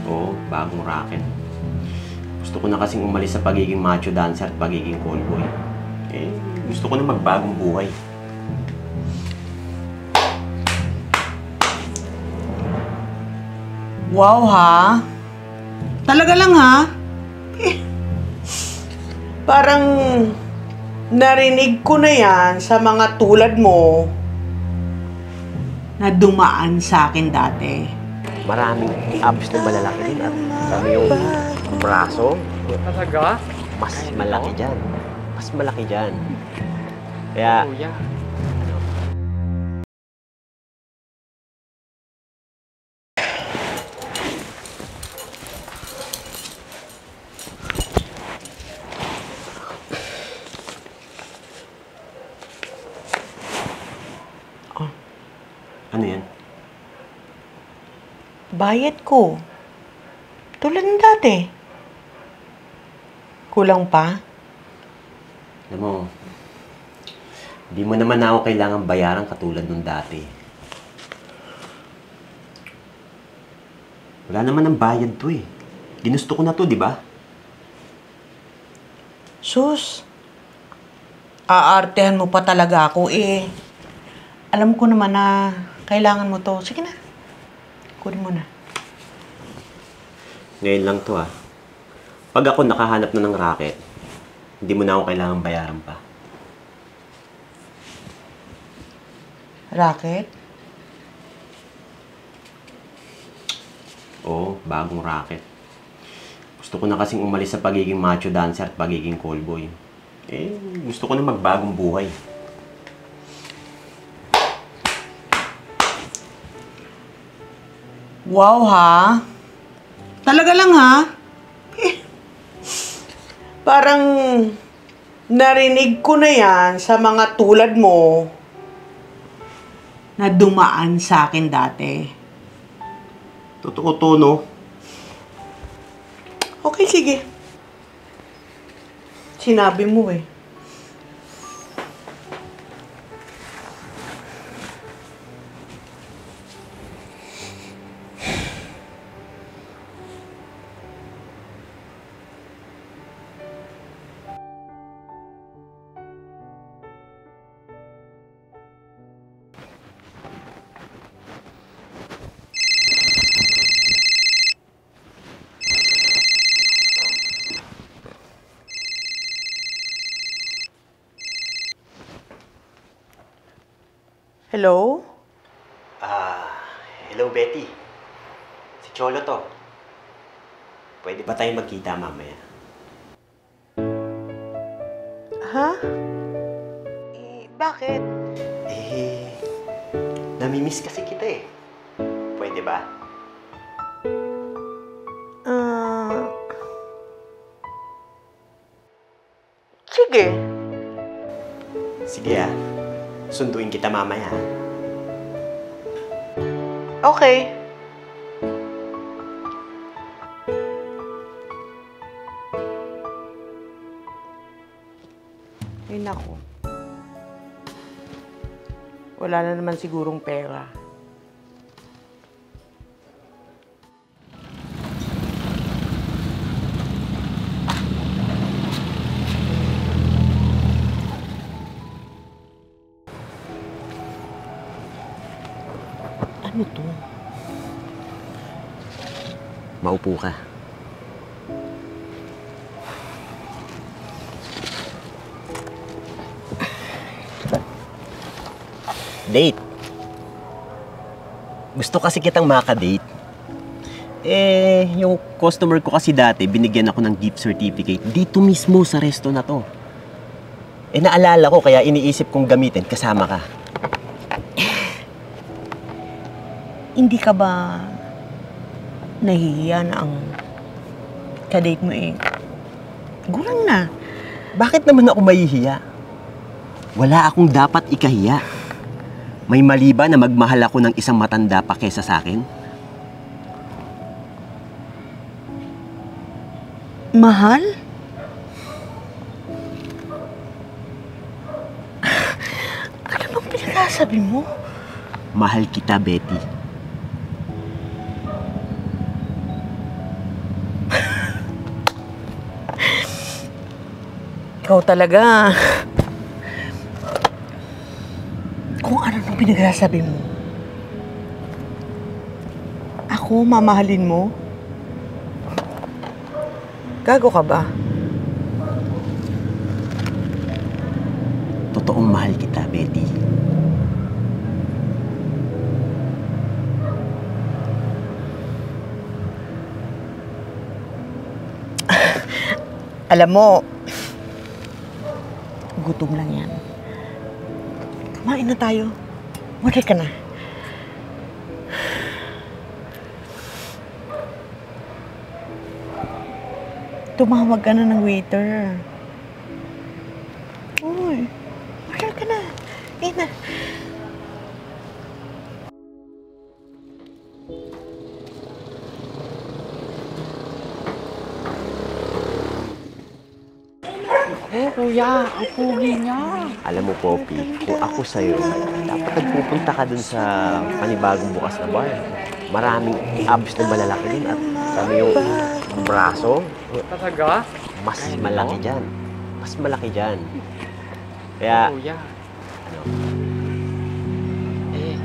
Oo, bagong racket. Gusto ko na kasing umalis sa pagiging macho dancer at pagiging callboy. Eh, gusto ko na magbagong buhay. Wow ha? Talaga lang ha? Eh, parang narinig ko na yan sa mga tulad mo na dumaan sa akin dati. Maraming abs na malalaki din at sabi yung braso, Talaga? mas malaki dyan. Mas malaki dyan. Kaya, Kuya. ano yan? Bayad ko. Tulad ng dati. Kulang pa? Alam mo, hindi mo naman ako kailangan bayaran katulad nung dati. Wala naman ang bayad to eh. Ginusto ko na to, di ba? Sus, aartehan mo pa talaga ako eh. Alam ko naman na kailangan mo to. Sige na, kunin mo na. Ngayon lang to ah. Pag ako nakahanap na ng racket, hindi mo na ako kailangan bayaran pa. Racket? Oo, bagong racket. Gusto ko na kasing umalis sa pagiging macho dancer at pagiging callboy. Eh, gusto ko na magbagong buhay. Wow ha? Talaga lang ha? Eh, parang narinig ko na yan sa mga tulad mo na dumaan sa akin dati. Totoo to, no? Okay, sige. Sinabi mo eh. Hello? Hello Betty. Si Cholo to. Pwede ba tayong magkita mamaya? Ha? Eh, bakit? Eh, namimiss kasi kita eh. Pwede ba? Sige. Sige ah. Sunduin kita mamaya. Okay. Ay, naku. Wala na naman sigurong pera. Ano to? Maupo ka. Date. Gusto kasi kitang maka-date. Eh, yung customer ko kasi dati, binigyan ako ng gift certificate dito mismo sa resto na to. Eh, naalala ko kaya iniisip kong gamitin kasama ka. Hindi ka ba nahihiya na ang kadate mo eh? Gulang na. Bakit naman ako mahihiya? Wala akong dapat ikahiya. May mali ba na magmahal ako ng isang matanda pa kesa sa akin? Mahal? Ano bang pinagsasabi mo? Mahal kita, Betty. Ikaw talaga. Kung ano nang pinagsasabi mo. Ako, mamahalin mo? Gago ka ba? Totoong mahal kita, Betty. Alam mo, gutom lang yan. Kumain na tayo. Magay ka na. Tumawag ka na ng waiter. Uy, magay ka na. Eh na. Oh, kuya, ang pugi niya. Alam mo, Poppy, kung ako sa'yo, dapat nagpupunta ka dun sa panibagong bukas na bar. Maraming abs na malalaki dun at sabi yung braso, Talaga? mas malaki dyan. Mas malaki dyan. Kaya, Kuya.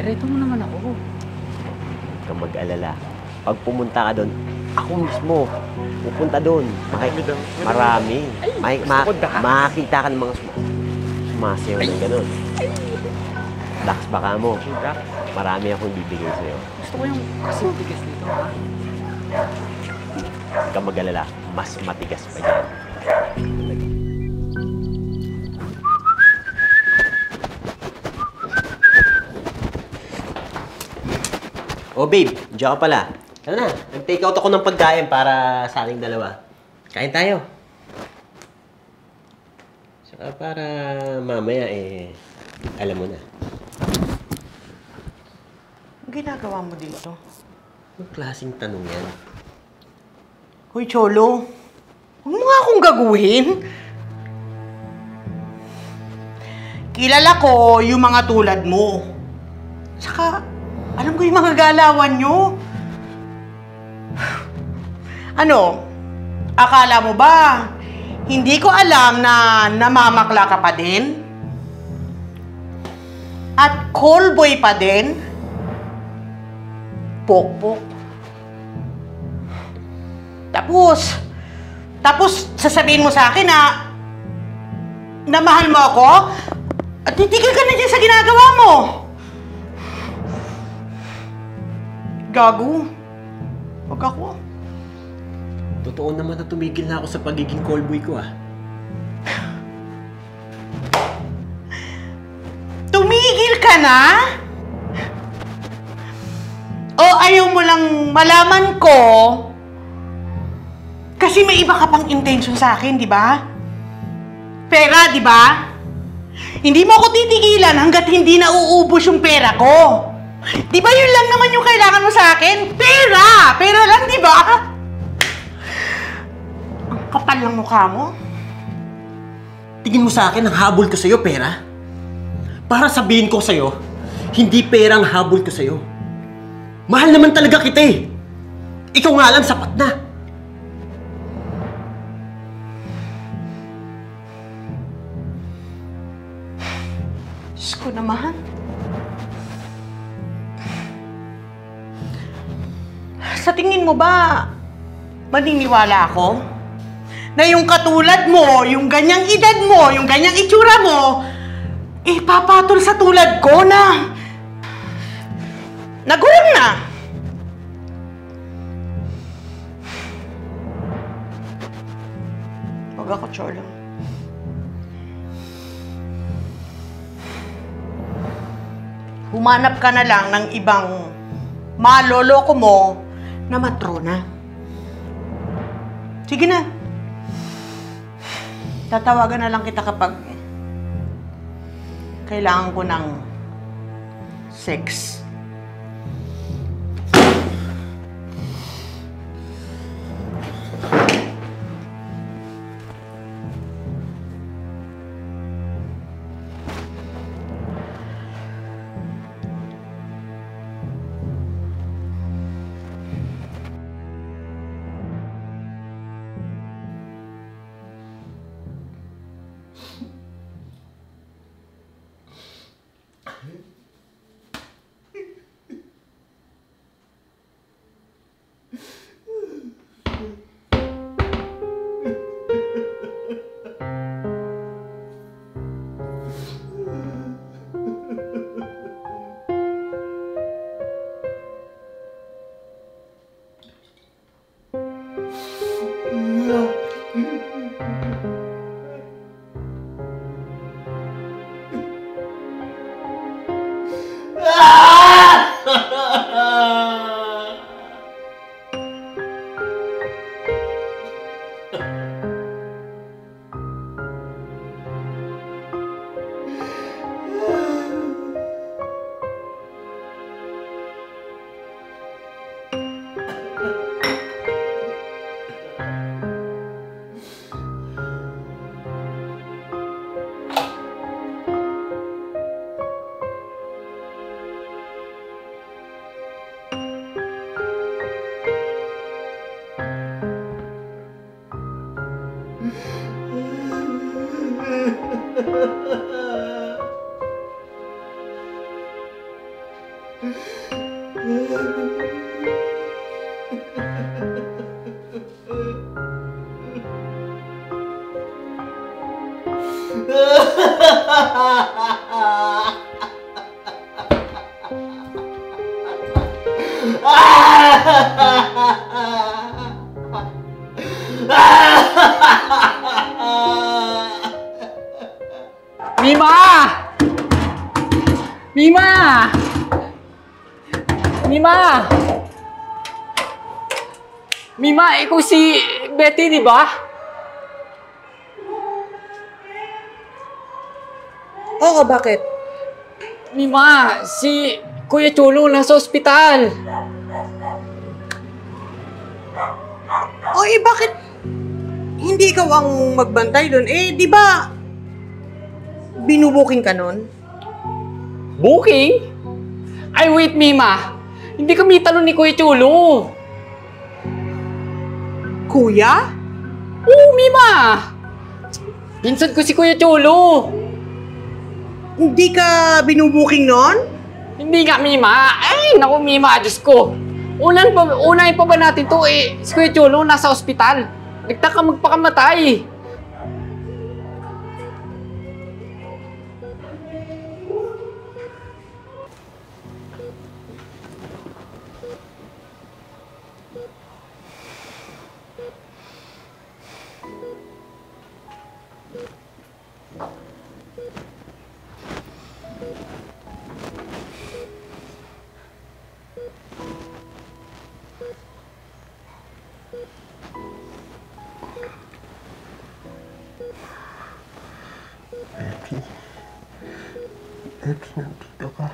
Reto mo naman ako. huwag kang mag-alala. Pag pumunta ka dun, ako mismo pupunta dun. Marami. Makakita ka ng mga sumasayaw ng ganun. Dax, baka mo. Marami akong bibigay sa'yo. Gusto ko yung kasing tigas nito, ha? Huwag kang mag-alala. Mas matigas pa yan. Oh babe, diyan ka pala. Ano na, nag-take out ako ng pagkain para sa ating dalawa. Kain tayo. Saka para mamaya alam mo na. Ang ginagawa mo dito? Anong klaseng tanong yan? Hoy, Cholo. Huwag mo nga akong gaguhin. Kilala ko yung mga tulad mo. Saka, alam ko yung mga galawan nyo. Ano? Akala mo ba, hindi ko alam na namamakla ka pa din? At callboy pa din? Pokpok. Tapos sasabihin mo sa akin na mahal mo ako? At titigil ka na dyan sa ginagawa mo. Gago. Wag ako. Totoo naman na tumigil na ako sa pagiging callboy ko Tumigil ka na? O ayaw mo lang malaman ko kasi may iba ka pang intention sa akin, di ba? Pera, di ba? Hindi mo ako titigilan hanggat hindi na uubos yung pera ko. Di ba yun lang naman yung kailangan mo sa akin? Pera! Pera lang, di ba? Ang kapal ng mukha mo. Tingin mo sa akin ang habol ko sa'yo, pera? Para sabihin ko sa'yo, hindi pera ang habol ko sa'yo. Mahal naman talaga kita eh. Ikaw nga lang sapat na. Diyos ko naman. Sa tingin mo ba, maniniwala ako? Na yung katulad mo, yung ganyang edad mo, yung ganyang itsura mo, papatol sa tulad ko na nagulang na. Huwag ako, Cholo. Humanap ka na lang ng ibang maloloko mo na matrona. Sige na. Tatawagan na lang kita kapag kailangan ko ng sex. Mima! Mima! Mima! Mima, ikaw si Betty, di ba? Oo, bakit? Mima, si Kuya Cholo nasa ospital. O bakit hindi ikaw ang magbantay doon? Di ba binubuking ka nun? Booking? Ay, wait, Mima. Hindi kami talon ni Kuya Cholo. Kuya? Oo, Mima. Pinsan ko si Kuya Cholo. Hindi ka binubuking nun? Hindi nga, Mima. Ay, naku, Mima. Diyos ko. Unahin pa ba natin to? Si Kuya Cholo nasa ospital. Nagtaka magpakamatay. Betty. Betty, nandito ka.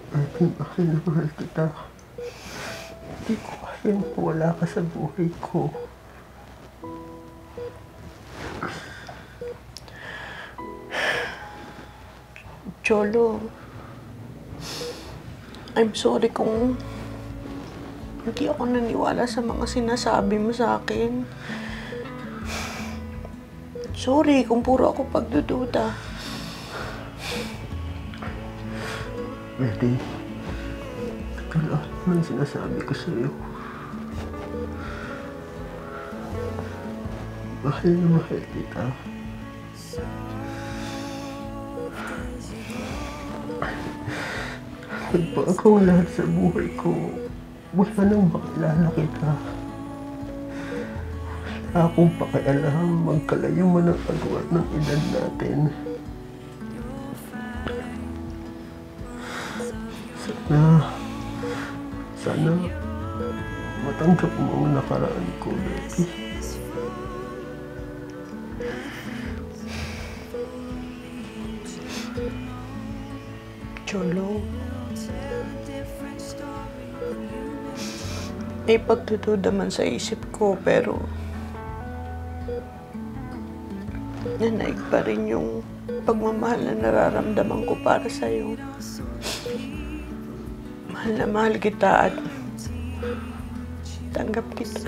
Betty, mahal na mahal kita. Hindi ko kayang wala ka sa buhay ko. Cholo, I'm sorry kung hindi ako naniwala sa mga sinasabi mo sa akin. Sorry kung puro ako pagdududa. Betty, ito lahat ng sinasabi ko sa'yo. Mahal na mahal kita. Nagbago ang lahat sa buhay ko. Wala nang makilala kita. Wala akong pakialam. Magkalayo man ang agwat ng edad natin. Sana matanggap mo ang nakaraan ko, Betty. Cholo, may pagdududa man sa isip ko, pero nanaig pa rin yung pagmamahal na nararamdaman ko para sa'yo. Mahal na mahal kita at tanggap kita.